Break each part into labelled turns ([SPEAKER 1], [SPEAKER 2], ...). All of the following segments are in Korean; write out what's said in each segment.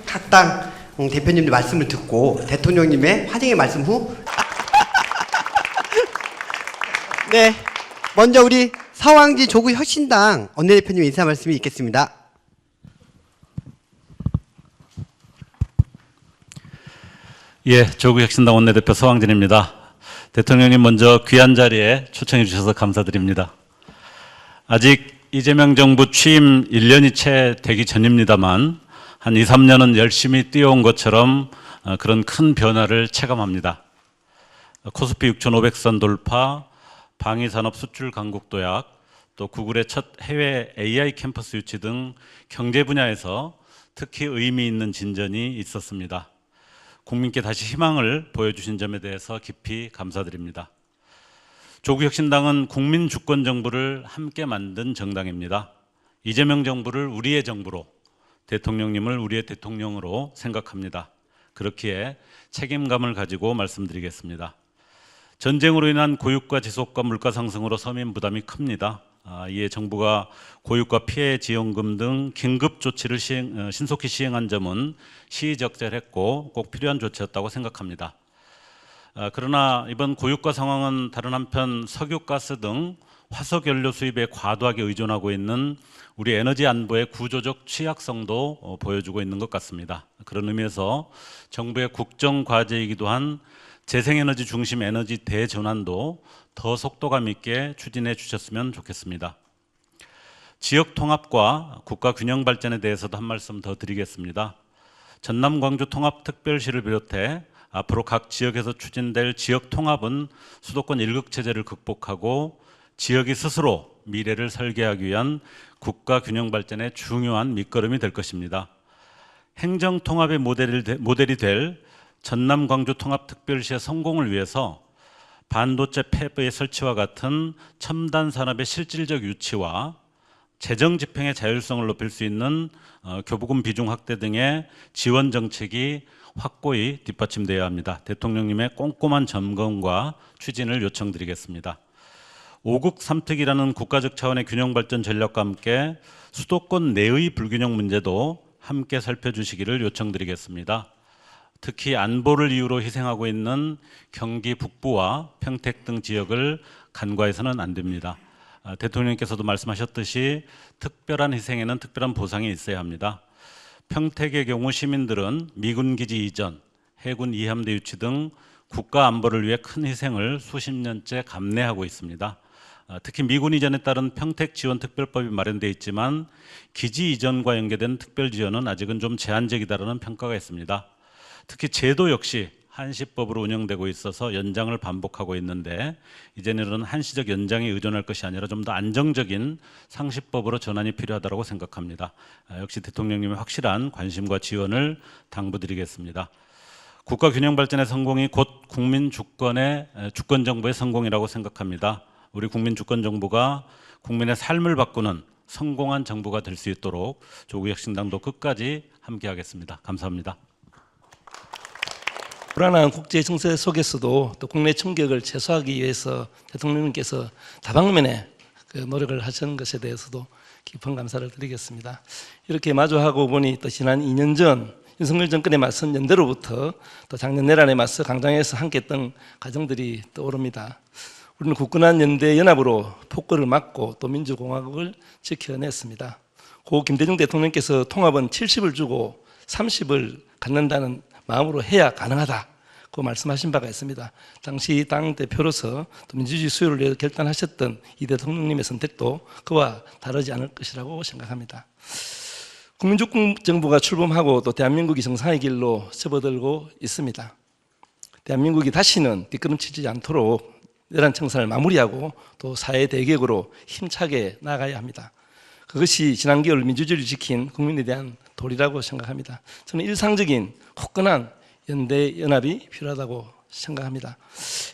[SPEAKER 1] 각 당 대표님의 말씀을 듣고 대통령님의 화쟁의 말씀 후 네, 먼저 우리 서왕지 조국혁신당 원내대표님 인사 말씀이 있겠습니다.
[SPEAKER 2] 예, 조국혁신당 원내대표 서왕진입니다. 대통령님 먼저 귀한 자리에 초청해 주셔서 감사드립니다. 아직 이재명 정부 취임 1년이 채 되기 전입니다만 한 2, 3년은 열심히 뛰어온 것처럼 그런 큰 변화를 체감합니다. 코스피 6,500선 돌파, 방위산업 수출 강국 도약, 또 구글의 첫 해외 AI 캠퍼스 유치 등 경제 분야에서 특히 의미 있는 진전이 있었습니다. 국민께 다시 희망을 보여주신 점에 대해서 깊이 감사드립니다. 조국혁신당은 국민 주권 정부를 함께 만든 정당입니다. 이재명 정부를 우리의 정부로, 대통령님을 우리의 대통령으로 생각합니다. 그렇기에 책임감을 가지고 말씀드리겠습니다. 전쟁으로 인한 고육과 지속과 물가 상승으로 서민 부담이 큽니다. 이에 정부가 고육과 피해 지원금 등 긴급 조치를 신속히 시행한 점은 시의적절했고 꼭 필요한 조치였다고 생각합니다. 그러나 이번 고유가 상황은 다른 한편 석유, 가스 등 화석 연료 수입에 과도하게 의존하고 있는 우리 에너지 안보의 구조적 취약성도 보여주고 있는 것 같습니다. 그런 의미에서 정부의 국정 과제이기도 한 재생에너지 중심 에너지 대전환도 더 속도감 있게 추진해 주셨으면 좋겠습니다. 지역 통합과 국가 균형 발전에 대해서도 한 말씀 더 드리겠습니다. 전남 광주 통합특별시를 비롯해 앞으로 각 지역에서 추진될 지역 통합은 수도권 1극 체제를 극복하고 지역이 스스로 미래를 설계하기 위한 국가 균형 발전의 중요한 밑거름이 될 것입니다. 행정 통합의 모델이 될 전남 광주 통합특별시의 성공을 위해서 반도체 팹의 설치와 같은 첨단 산업의 실질적 유치와 재정 집행의 자율성을 높일 수 있는 교부금 비중 확대 등의 지원 정책이 확고히 뒷받침되어야 합니다. 대통령님의 꼼꼼한 점검과 추진을 요청드리겠습니다. 5국 3특이라는 국가적 차원의 균형 발전 전략과 함께 수도권 내의 불균형 문제도 함께 살펴주시기를 요청드리겠습니다. 특히 안보를 이유로 희생하고 있는 경기 북부와 평택 등 지역을 간과해서는 안 됩니다. 대통령께서도 말씀하셨듯이 특별한 희생에는 특별한 보상이 있어야 합니다. 평택의 경우 시민들은 미군 기지 이전, 해군 이함대 유치 등 국가 안보를 위해 큰 희생을 수십 년째 감내하고 있습니다. 특히 미군 이전에 따른 평택 지원 특별법이 마련되어 있지만 기지 이전과 연계된 특별 지원은 아직은 좀 제한적이다라는 평가가 있습니다. 특히 제도 역시 한시법으로 운영되고 있어서 연장을 반복하고 있는데 이제는 한시적 연장에 의존할 것이 아니라 좀 더 안정적인 상시법으로 전환이 필요하다고 생각합니다. 역시 대통령님의 확실한 관심과 지원을 당부드리겠습니다. 국가 균형 발전의 성공이 곧 국민 주권의 주권 정부의 성공이라고 생각합니다. 우리 국민 주권 정부가 국민의 삶을 바꾸는 성공한 정부가 될 수 있도록 조국혁신당도 끝까지 함께하겠습니다. 감사합니다.
[SPEAKER 3] 불안한 국제 정세 속에서도 또 국내 충격을 최소화하기 위해서 대통령님께서 다방면에 노력을 하신 것에 대해서도 깊은 감사를 드리겠습니다. 이렇게 마주하고 보니 또 지난 2년 전 윤석열 정권에 맞선 연대로부터 또 작년 내란에 맞서 강장에서 함께했던 가정들이 떠오릅니다. 우리는 굳건한 연대 연합으로 폭거를 막고 또 민주공화국을 지켜냈습니다. 고 김대중 대통령께서 통합은 70을 주고 30을 갖는다는 마음으로 해야 가능하다고 말씀하신 바가 있습니다. 당시 당대표로서 또 민주주의 수요를 위해 결단하셨던 이 대통령님의 선택도 그와 다르지 않을 것이라고 생각합니다. 국민주권 정부가 출범하고 또 대한민국이 정상의 길로 접어들고 있습니다. 대한민국이 다시는 뒷걸음치지 않도록 내란 청산을 마무리하고 또 사회 대개혁으로 힘차게 나아가야 합니다. 그것이 지난 겨울 민주주의를 지킨 국민에 대한 도리라고 생각합니다. 저는 일상적인 굳건한 연대 연합이 필요하다고 생각합니다.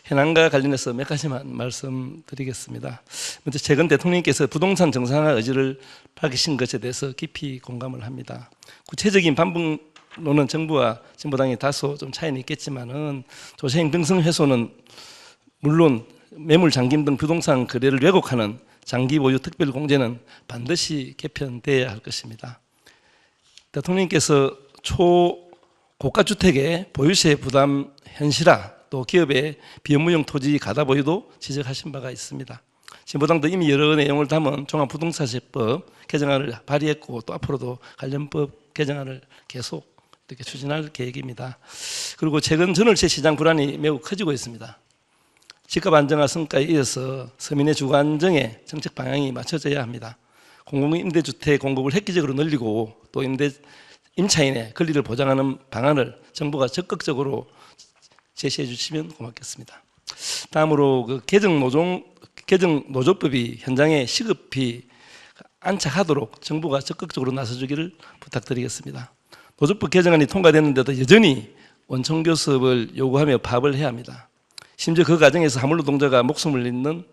[SPEAKER 3] 현안과 관련해서 몇 가지만 말씀드리겠습니다. 먼저 최근 대통령께서 부동산 정상화 의지를 밝히신 것에 대해서 깊이 공감을 합니다. 구체적인 반복론은 정부와 진보당이 다소 좀 차이는 있겠지만은 조세형 등성 회수는 물론 매물 잠김 등 부동산 거래를 왜곡하는 장기 보유 특별 공제는 반드시 개편돼야 할 것입니다. 대통령께서 초고가 주택의 보유세 부담 현실화, 또 기업의 비업무용 토지 가다 보유도 지적하신 바가 있습니다. 진보당도 이미 여러 내용을 담은 종합부동산세법 개정안을 발의했고 또 앞으로도 관련법 개정안을 계속 이렇게 추진할 계획입니다. 그리고 최근 전월세 시장 불안이 매우 커지고 있습니다. 집값 안정화 성과에 이어서 서민의 주거 안정에 정책 방향이 맞춰져야 합니다. 공공임대주택 공급을 획기적으로 늘리고 또 임차인의 권리를 보장하는 방안을 정부가 적극적으로 제시해 주시면 고맙겠습니다. 다음으로 그 개정 노조법이 현장에 시급히 안착하도록 정부가 적극적으로 나서주기를 부탁드리겠습니다. 노조법 개정안이 통과됐는데도 여전히 원청교섭을 요구하며 파업을 해야 합니다. 심지어 그 과정에서 화물노동자가 목숨을 잃는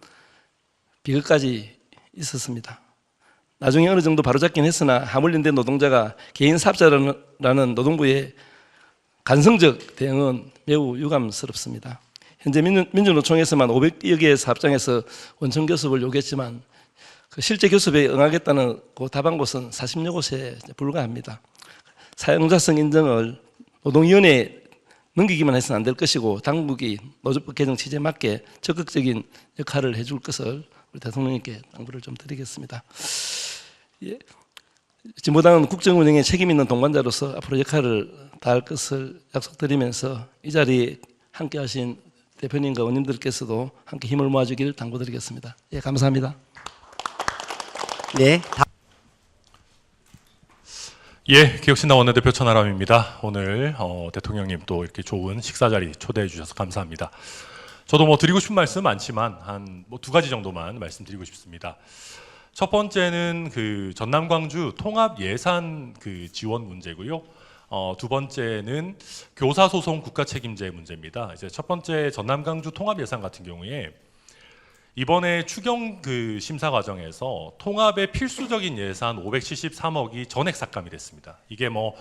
[SPEAKER 3] 비극까지 있었습니다. 나중에 어느 정도 바로잡긴 했으나 화물연대 노동자가 개인 사업자라는 노동부의 간성적 대응은 매우 유감스럽습니다. 현재 민주노총에서만 500여 개의 사업장에서 원청교섭을 요구했지만 그 실제 교섭에 응하겠다는 그 답한 곳은 40여 곳에 불과합니다. 사용자성 인정을 노동위원회에 넘기기만 해서는 안 될 것이고 당국이 노조법 개정 취지에 맞게 적극적인 역할을 해줄 것을 우리 대통령님께 당부를 좀 드리겠습니다. 예. 진보당은 국정운영에 책임 있는 동반자로서 앞으로 역할을 다할 것을 약속드리면서 이 자리에 함께하신 대표님과 의원님들께서도 함께 힘을 모아주기를 당부드리겠습니다. 예, 감사합니다.
[SPEAKER 1] 네.
[SPEAKER 4] 예, 기혁신당 원내대표 천하람입니다. 오늘 대통령님 또 이렇게 좋은 식사 자리 초대해 주셔서 감사합니다. 저도 뭐 드리고 싶은 말씀 많지만 한 뭐 2가지 정도만 말씀드리고 싶습니다. 첫 번째는 그 전남 광주 통합 예산 그 지원 문제고요. 두 번째는 교사 소송 국가 책임제 문제입니다. 이제 첫 번째 전남 광주 통합 예산 같은 경우에 이번에 추경 그 심사 과정에서 통합의 필수적인 예산 573억이 전액 삭감이 됐습니다. 이게 뭐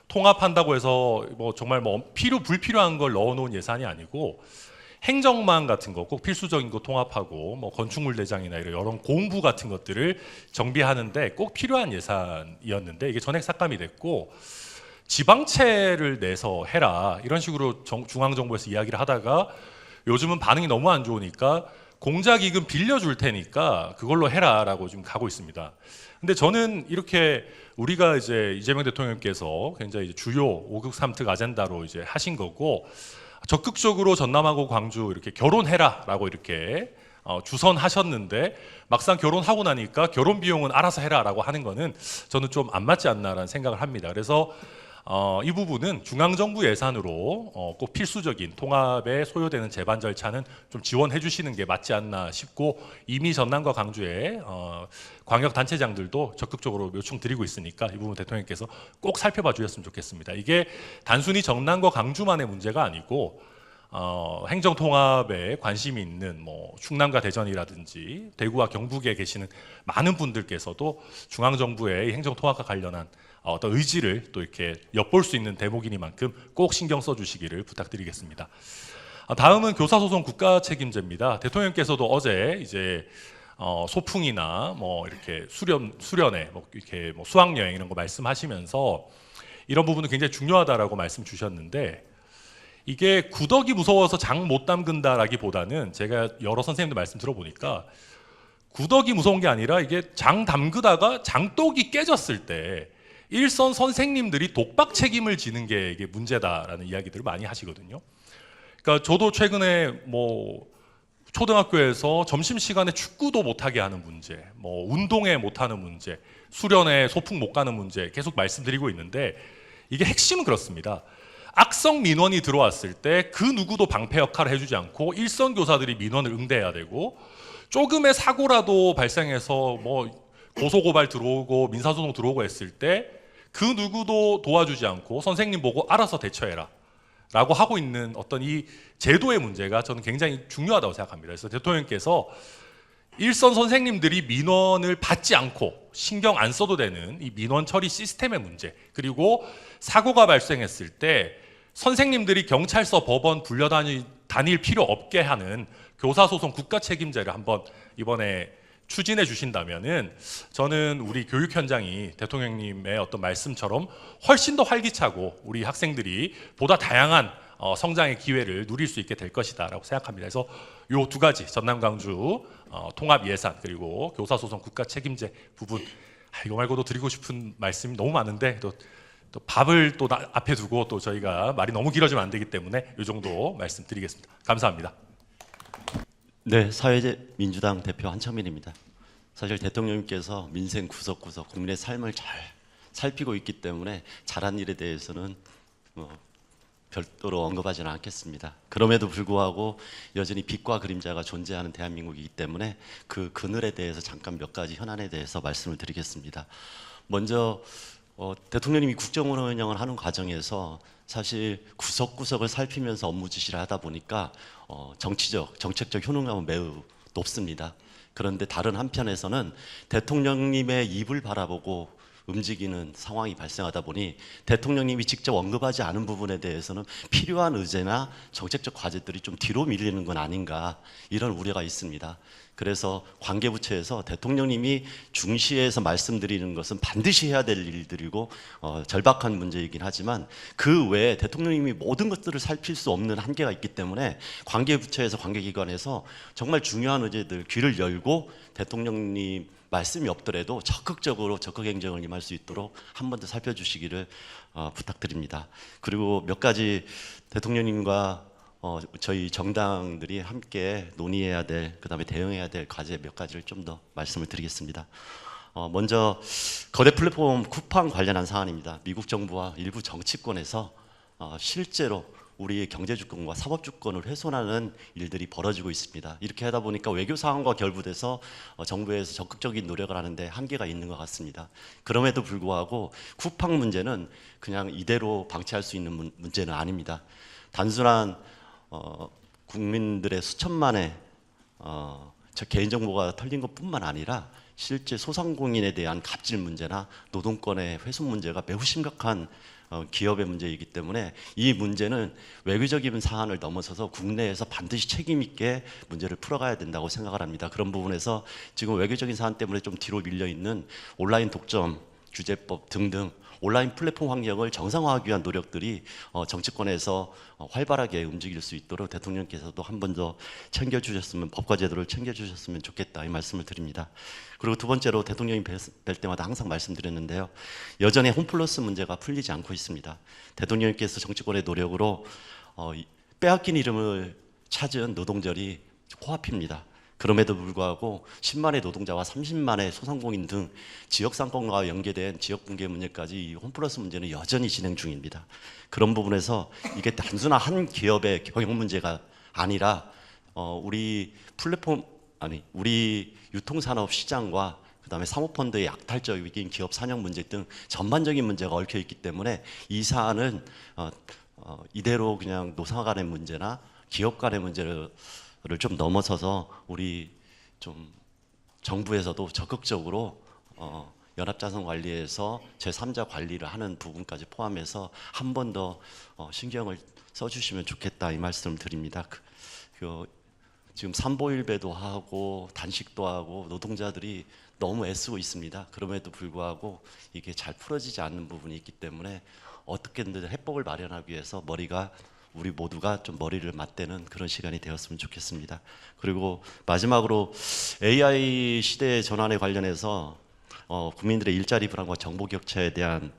[SPEAKER 4] 통합한다고 해서 뭐 정말 뭐 불필요한 걸 넣어놓은 예산이 아니고 행정망 같은 거 꼭 필수적인 거 통합하고 뭐 건축물 대장이나 이런 여러 공부 같은 것들을 정비하는데 꼭 필요한 예산이었는데 이게 전액 삭감이 됐고 지방채를 내서 해라 이런 식으로 중앙정부에서 이야기를 하다가 요즘은 반응이 너무 안 좋으니까 공자기금 빌려줄 테니까 그걸로 해라라고 지금 가고 있습니다. 근데 저는 이렇게 우리가 이제 이재명 대통령께서 굉장히 주요 5급 3특 아젠다로 이제 하신 거고 적극적으로 전남하고 광주 이렇게 결혼해라라고 이렇게 주선하셨는데 막상 결혼하고 나니까 결혼 비용은 알아서 해라라고 하는 거는 저는 좀 안 맞지 않나라는 생각을 합니다. 그래서 이 부분은 중앙정부 예산으로 꼭 필수적인 통합에 소요되는 제반 절차는 좀 지원해 주시는 게 맞지 않나 싶고 이미 전남과 광주에 광역단체장들도 적극적으로 요청드리고 있으니까 이 부분 대통령께서 꼭 살펴봐 주셨으면 좋겠습니다. 이게 단순히 전남과 광주만의 문제가 아니고 행정통합에 관심이 있는 뭐 충남과 대전이라든지 대구와 경북에 계시는 많은 분들께서도 중앙정부의 행정통합과 관련한 어떤 의지를 또 이렇게 엿볼 수 있는 대목이니만큼 꼭 신경 써주시기를 부탁드리겠습니다. 다음은 교사소송 국가 책임제입니다. 대통령께서도 어제 이제 소풍이나 뭐 이렇게 수련회, 뭐 이렇게 뭐 수학여행 이런 거 말씀하시면서 이런 부분은 굉장히 중요하다라고 말씀 주셨는데 이게 구덕이 무서워서 장 못 담근다라기보다는 제가 여러 선생님들 말씀 들어보니까 구덕이 무서운 게 아니라 이게 장 담그다가 장독이 깨졌을 때 일선 선생님들이 독박 책임을 지는 게 이게 문제다라는 이야기들을 많이 하시거든요. 그러니까 저도 최근에 뭐 초등학교에서 점심시간에 축구도 못하게 하는 문제, 뭐 운동회 못하는 문제, 수련회 소풍 못 가는 문제 계속 말씀드리고 있는데 이게 핵심은 그렇습니다. 악성 민원이 들어왔을 때 그 누구도 방패 역할을 해주지 않고 일선 교사들이 민원을 응대해야 되고 조금의 사고라도 발생해서 뭐 고소고발 들어오고 민사소송 들어오고 했을 때 그 누구도 도와주지 않고 선생님 보고 알아서 대처해라 라고 하고 있는 어떤 이 제도의 문제가 저는 굉장히 중요하다고 생각합니다. 그래서 대통령께서 일선 선생님들이 민원을 받지 않고 신경 안 써도 되는 이 민원 처리 시스템의 문제, 그리고 사고가 발생했을 때 선생님들이 경찰서, 법원 불려다니지 다닐 필요 없게 하는 교사소송 국가 책임제를 한번 이번에 추진해 주신다면은 저는 우리 교육 현장이 대통령님의 어떤 말씀처럼 훨씬 더 활기차고 우리 학생들이 보다 다양한 성장의 기회를 누릴 수 있게 될 것이다라고 생각합니다. 그래서 요 두 가지 전남 광주 통합 예산 그리고 교사소송 국가 책임제 부분 이거 말고도 드리고 싶은 말씀이 너무 많은데 또 밥을 또 앞에 두고 또 저희가 말이 너무 길어지면 안 되기 때문에 이 정도 말씀드리겠습니다. 감사합니다.
[SPEAKER 5] 네, 사회민주당 대표 한창민입니다. 사실 대통령님께서 민생 구석구석 국민의 삶을 잘 살피고 있기 때문에 잘한 일에 대해서는 별도로 언급하지는 않겠습니다. 그럼에도 불구하고 여전히 빛과 그림자가 존재하는 대한민국이기 때문에 그 그늘에 대해서 잠깐 몇 가지 현안에 대해서 말씀을 드리겠습니다. 먼저 대통령님이 국정운영을 하는 과정에서 사실 구석구석을 살피면서 업무 지시를 하다 보니까 정책적 효능감은 매우 높습니다. 그런데 다른 한편에서는 대통령님의 입을 바라보고 움직이는 상황이 발생하다 보니 대통령님이 직접 언급하지 않은 부분에 대해서는 필요한 의제나 정책적 과제들이 좀 뒤로 밀리는 건 아닌가 이런 우려가 있습니다. 그래서 관계부처에서 대통령님이 중시해서 말씀드리는 것은 반드시 해야 될 일들이고 절박한 문제이긴 하지만 그 외에 대통령님이 모든 것들을 살필 수 없는 한계가 있기 때문에 관계부처에서 관계기관에서 정말 중요한 의제들 귀를 열고 대통령님 말씀이 없더라도 적극적으로 적극 행정을 임할 수 있도록 한 번 더 살펴주시기를 부탁드립니다. 그리고 몇 가지 대통령님과 저희 정당들이 함께 논의해야 될, 그다음에 대응해야 될 과제 몇 가지를 좀 더 말씀을 드리겠습니다. 먼저 거대 플랫폼 쿠팡 관련한 사안입니다. 미국 정부와 일부 정치권에서 실제로 우리의 경제 주권과 사법 주권을 훼손하는 일들이 벌어지고 있습니다. 이렇게 하다 보니까 외교 상황과 결부돼서 정부에서 적극적인 노력을 하는데 한계가 있는 것 같습니다. 그럼에도 불구하고 쿠팡 문제는 그냥 이대로 방치할 수 있는 문제는 아닙니다. 단순한 국민들의 수천만의 개인정보가 털린 것뿐만 아니라 실제 소상공인에 대한 갑질 문제나 노동권의 훼손 문제가 매우 심각한 기업의 문제이기 때문에 이 문제는 외교적인 사안을 넘어서서 국내에서 반드시 책임 있게 문제를 풀어가야 된다고 생각을 합니다. 그런 부분에서 지금 외교적인 사안 때문에 좀 뒤로 밀려 있는 온라인 독점 규제법 등등 온라인 플랫폼 환경을 정상화하기 위한 노력들이 정치권에서 활발하게 움직일 수 있도록 대통령께서도 한 번 더 챙겨주셨으면, 법과 제도를 챙겨주셨으면 좋겠다 이 말씀을 드립니다. 그리고 두 번째로 대통령이 뵐 때마다 항상 말씀드렸는데요, 여전히 홈플러스 문제가 풀리지 않고 있습니다. 대통령께서 정치권의 노력으로 빼앗긴 이름을 찾은 노동절이 코앞입니다. 그럼에도 불구하고 10만의 노동자와 30만의 소상공인 등 지역 상권과 연계된 지역 붕괴 문제까지 이 홈플러스 문제는 여전히 진행 중입니다. 그런 부분에서 이게 단순한 한 기업의 경영 문제가 아니라 우리 우리 유통산업 시장과 그다음에 사모펀드의 약탈적인 기업 산영 문제 등 전반적인 문제가 얽혀 있기 때문에 이 사안은 이대로 그냥 노사 간의 문제나 기업 간의 문제를 좀 넘어서서 우리 좀 정부에서도 적극적으로 연합자산관리에서 제3자 관리를 하는 부분까지 포함해서 한 번 더 신경을 써주시면 좋겠다 이 말씀을 드립니다. 지금 삼보일배도 하고 단식도 하고 노동자들이 너무 애쓰고 있습니다. 그럼에도 불구하고 이게 잘 풀어지지 않는 부분이 있기 때문에 어떻게든 해법을 마련하기 위해서 우리 모두가 좀 머리를 맞대는 그런 시간이 되었으면 좋겠습니다. 그리고 마지막으로 AI 시대의 전환에 관련해서 국민들의 일자리 불안과 정보 격차에 대한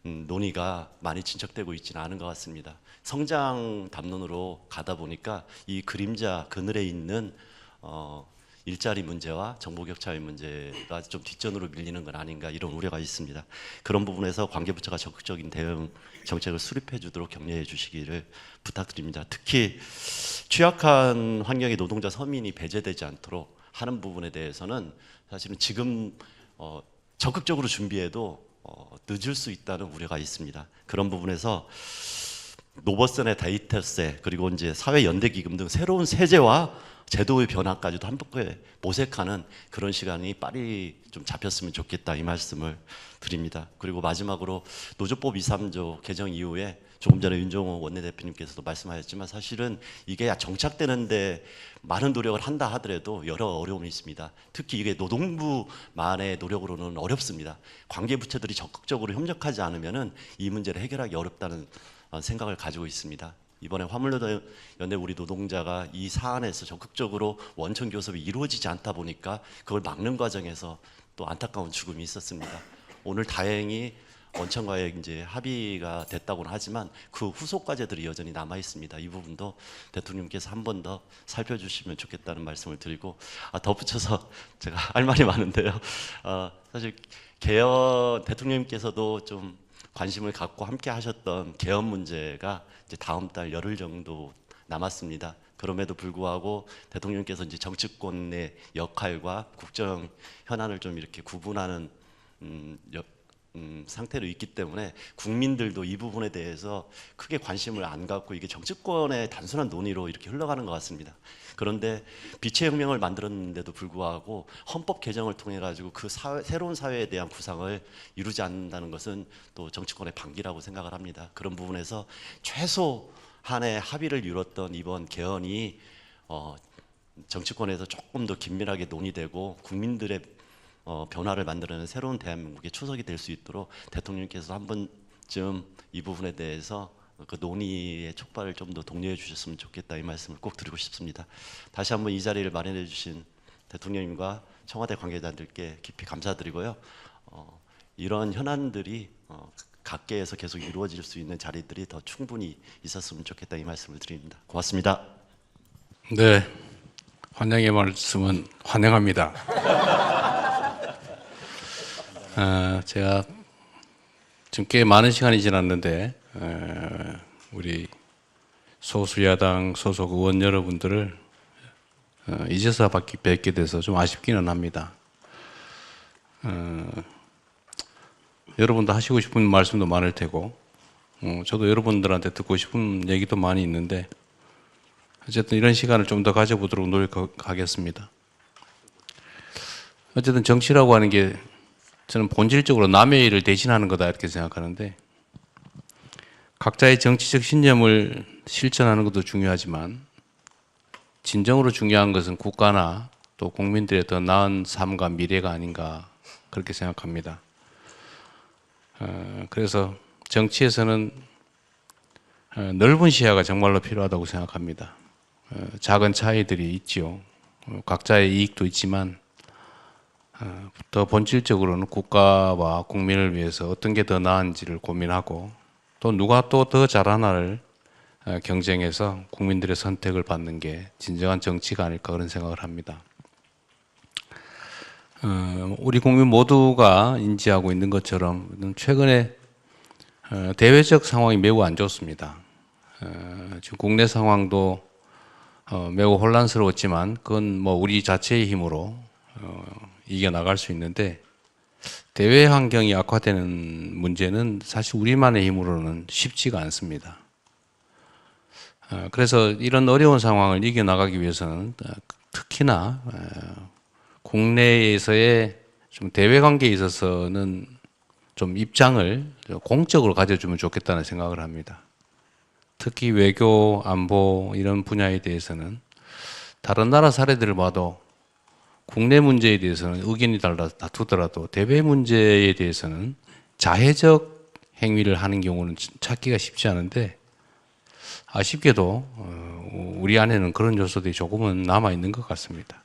[SPEAKER 5] 논의가 많이 진척되고 있지는 않은 것 같습니다. 성장 담론으로 가다 보니까 이 그늘에 있는 일자리 문제와 정보 격차의 문제가 좀 뒷전으로 밀리는 건 아닌가 이런 우려가 있습니다. 그런 부분에서 관계부처가 적극적인 대응 정책을 수립해 주도록 격려해 주시기를 부탁드립니다. 특히 취약한 환경의 노동자 서민이 배제되지 않도록 하는 부분에 대해서는 사실은 지금 적극적으로 준비해도 늦을 수 있다는 우려가 있습니다. 그런 부분에서 노버스의 데이터세 그리고 이제 사회연대기금 등 새로운 세제와 제도의 변화까지도 함께 모색하는 그런 시간이 빨리 좀 잡혔으면 좋겠다 이 말씀을 드립니다. 그리고 마지막으로 노조법 2, 3조 개정 이후에 조금 전에 윤종호 원내대표님께서도 말씀하셨지만 사실은 이게 정착되는데 많은 노력을 한다 하더라도 여러 어려움이 있습니다. 특히 이게 노동부만의 노력으로는 어렵습니다. 관계부처들이 적극적으로 협력하지 않으면은 이 문제를 해결하기 어렵다는 생각을 가지고 있습니다. 이번에 화물연대 우리 노동자가 이 사안에서 적극적으로 원천 교섭이 이루어지지 않다 보니까 그걸 막는 과정에서 또 안타까운 죽음이 있었습니다. 오늘 다행히 원청과의 이제 합의가 됐다고는 하지만 그 후속 과제들이 여전히 남아 있습니다. 이 부분도 대통령께서 한 번 더 살펴주시면 좋겠다는 말씀을 드리고, 덧붙여서 제가 할 말이 많은데요. 사실 개헌 대통령님께서도 좀 관심을 갖고 함께 하셨던 개헌 문제가 이제 다음 달 열흘 정도 남았습니다. 그럼에도 불구하고 대통령께서 이제 정치권의 역할과 국정 현안을 좀 이렇게 구분하는 상태로 있기 때문에 국민들도 이 부분에 대해서 크게 관심을 안 갖고 이게 정치권의 단순한 논의로 이렇게 흘러가는 것 같습니다. 그런데 빛의 혁명을 만들었는데도 불구하고 헌법 개정을 통해 가지고 그 새로운 사회에 대한 구상을 이루지 않는다는 것은 또 정치권의 반기라고 생각을 합니다. 그런 부분에서 최소한의 합의를 이뤘던 이번 개헌이 정치권에서 조금 더 긴밀하게 논의되고 국민들의 변화를 만들어내는 새로운 대한민국의 초석이 될 수 있도록 대통령께서 한 번쯤 이 부분에 대해서 그 논의의 촉발을 좀 더 독려해 주셨으면 좋겠다, 이 말씀을 꼭 드리고 싶습니다. 다시 한번 이 자리를 마련해 주신 대통령님과 청와대 관계자들께 깊이 감사드리고요. 이런 현안들이 각계에서 계속 이루어질 수 있는 자리들이 더 충분히 있었으면 좋겠다, 이 말씀을 드립니다. 고맙습니다.
[SPEAKER 6] 네, 환영의 말씀은 환영합니다. 제가 지금 꽤 많은 시간이 지났는데 우리 소수야당 소속 의원 여러분들을 이제서 뵙게 돼서 좀 아쉽기는 합니다. 여러분도 하시고 싶은 말씀도 많을 테고 저도 여러분들한테 듣고 싶은 얘기도 많이 있는데 어쨌든 이런 시간을 좀 더 가져보도록 노력하겠습니다. 어쨌든 정치라고 하는 게 저는 본질적으로 남의 일을 대신하는 거다 이렇게 생각하는데, 각자의 정치적 신념을 실천하는 것도 중요하지만 진정으로 중요한 것은 국가나 또 국민들의 더 나은 삶과 미래가 아닌가 그렇게 생각합니다. 그래서 정치에서는 넓은 시야가 정말로 필요하다고 생각합니다. 작은 차이들이 있지요. 각자의 이익도 있지만 더 본질적으로는 국가와 국민을 위해서 어떤 게 더 나은지를 고민하고 또 누가 또 더 잘하나를 경쟁해서 국민들의 선택을 받는 게 진정한 정치가 아닐까 그런 생각을 합니다. 우리 국민 모두가 인지하고 있는 것처럼 최근에 대외적 상황이 매우 안 좋습니다. 지금 국내 상황도 매우 혼란스러웠지만 그건 뭐 우리 자체의 힘으로 이겨나갈 수 있는데, 대외 환경이 악화되는 문제는 사실 우리만의 힘으로는 쉽지가 않습니다. 그래서 이런 어려운 상황을 이겨나가기 위해서는 특히나 국내에서의 좀 대외 관계에 있어서는 좀 입장을 공적으로 가져주면 좋겠다는 생각을 합니다. 특히 외교, 안보 이런 분야에 대해서는 다른 나라 사례들을 봐도 국내 문제에 대해서는 의견이 다투더라도 대외 문제에 대해서는 자해적 행위를 하는 경우는 찾기가 쉽지 않은데, 아쉽게도 우리 안에는 그런 요소들이 조금은 남아 있는 것 같습니다.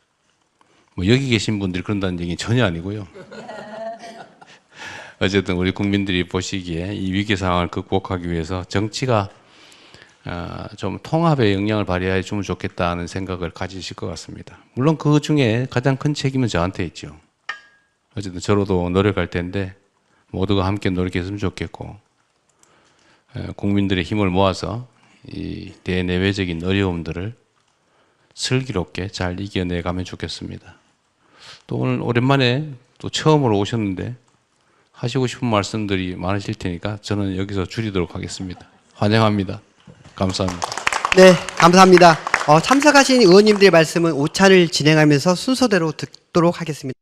[SPEAKER 6] 뭐 여기 계신 분들이 그런다는 얘기는 전혀 아니고요. 어쨌든 우리 국민들이 보시기에 이 위기 상황을 극복하기 위해서 정치가 좀 통합의 역량을 발휘해 주면 좋겠다는 생각을 가지실 것 같습니다. 물론 그 중에 가장 큰 책임은 저한테 있죠. 어쨌든 저로도 노력할 텐데 모두가 함께 노력했으면 좋겠고, 국민들의 힘을 모아서 이 대내외적인 어려움들을 슬기롭게 잘 이겨내가면 좋겠습니다. 또 오늘 오랜만에 또 처음으로 오셨는데 하시고 싶은 말씀들이 많으실 테니까 저는 여기서 줄이도록 하겠습니다. 환영합니다. 감사합니다.
[SPEAKER 1] 네, 감사합니다. 참석하신 의원님들의 말씀은 오찬을 진행하면서 순서대로 듣도록 하겠습니다.